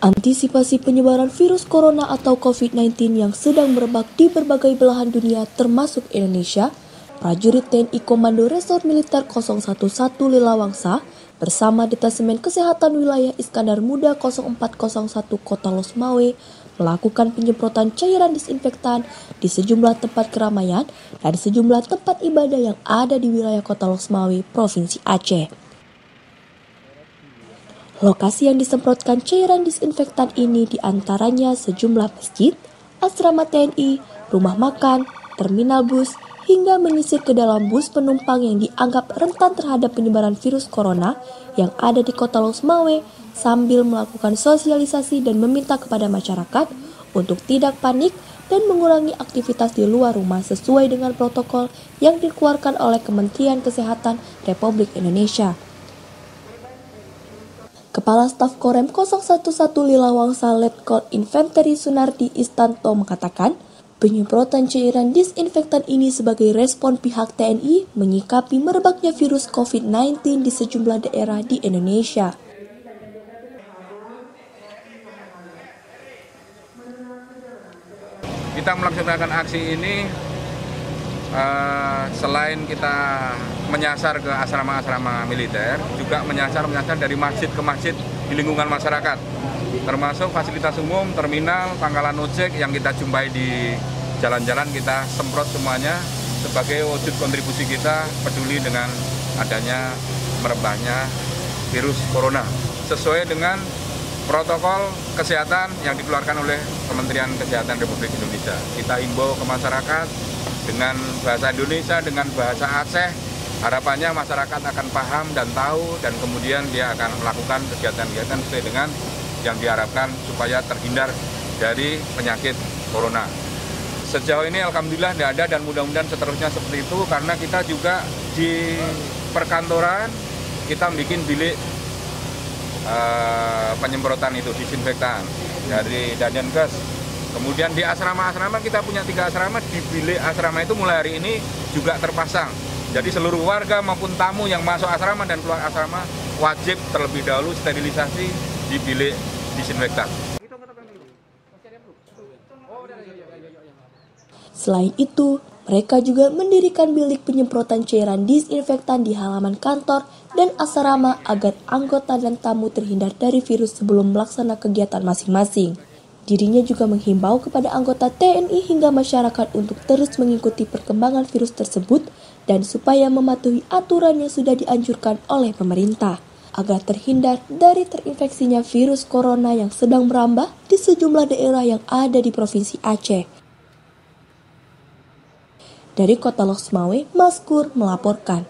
Antisipasi penyebaran virus corona atau COVID-19 yang sedang merebak di berbagai belahan dunia termasuk Indonesia, prajurit TNI Komando Resort Militer 011 Lilawangsa bersama Detasemen Kesehatan Wilayah Iskandar Muda 0401 Kota Losmawe melakukan penyemprotan cairan disinfektan di sejumlah tempat keramaian dan sejumlah tempat ibadah yang ada di wilayah Kota Losmawe, Provinsi Aceh. Lokasi yang disemprotkan cairan disinfektan ini diantaranya sejumlah masjid, asrama TNI, rumah makan, terminal bus, hingga menyisir ke dalam bus penumpang yang dianggap rentan terhadap penyebaran virus corona yang ada di Kota Losmawe sambil melakukan sosialisasi dan meminta kepada masyarakat untuk tidak panik dan mengurangi aktivitas di luar rumah sesuai dengan protokol yang dikeluarkan oleh Kementerian Kesehatan Republik Indonesia. Kepala Staf Korem 011 Lilawangsa Letkol Infanteri Sunardi Istanto mengatakan, penyemprotan cairan disinfektan ini sebagai respon pihak TNI menyikapi merebaknya virus COVID-19 di sejumlah daerah di Indonesia. Kita melaksanakan aksi ini selain kita menyasar ke asrama-asrama militer, juga menyasar dari masjid ke masjid di lingkungan masyarakat, termasuk fasilitas umum, terminal, pangkalan ojek yang kita jumpai di jalan-jalan kita semprot semuanya sebagai wujud kontribusi kita peduli dengan adanya merebaknya virus corona sesuai dengan protokol kesehatan yang dikeluarkan oleh Kementerian Kesehatan Republik Indonesia. Kita himbau ke masyarakat dengan bahasa Indonesia, dengan bahasa Aceh, harapannya masyarakat akan paham dan tahu dan kemudian dia akan melakukan kegiatan-kegiatan sesuai dengan yang diharapkan supaya terhindar dari penyakit corona. Sejauh ini alhamdulillah tidak ada dan mudah-mudahan seterusnya seperti itu karena kita juga di perkantoran kita bikin bilik penyemprotan itu disinfektan dari Dadenkes. Kemudian di asrama-asrama kita punya 3 asrama, di bilik asrama itu mulai hari ini juga terpasang. Jadi seluruh warga maupun tamu yang masuk asrama dan keluar asrama wajib terlebih dahulu sterilisasi di bilik disinfektan. Selain itu, mereka juga mendirikan bilik penyemprotan cairan disinfektan di halaman kantor dan asrama agar anggota dan tamu terhindar dari virus sebelum melaksanakan kegiatan masing-masing. Dirinya juga menghimbau kepada anggota TNI hingga masyarakat untuk terus mengikuti perkembangan virus tersebut dan supaya mematuhi aturan yang sudah dianjurkan oleh pemerintah agar terhindar dari terinfeksinya virus corona yang sedang merambah di sejumlah daerah yang ada di Provinsi Aceh. Dari Kota Losmawe, Maskur melaporkan.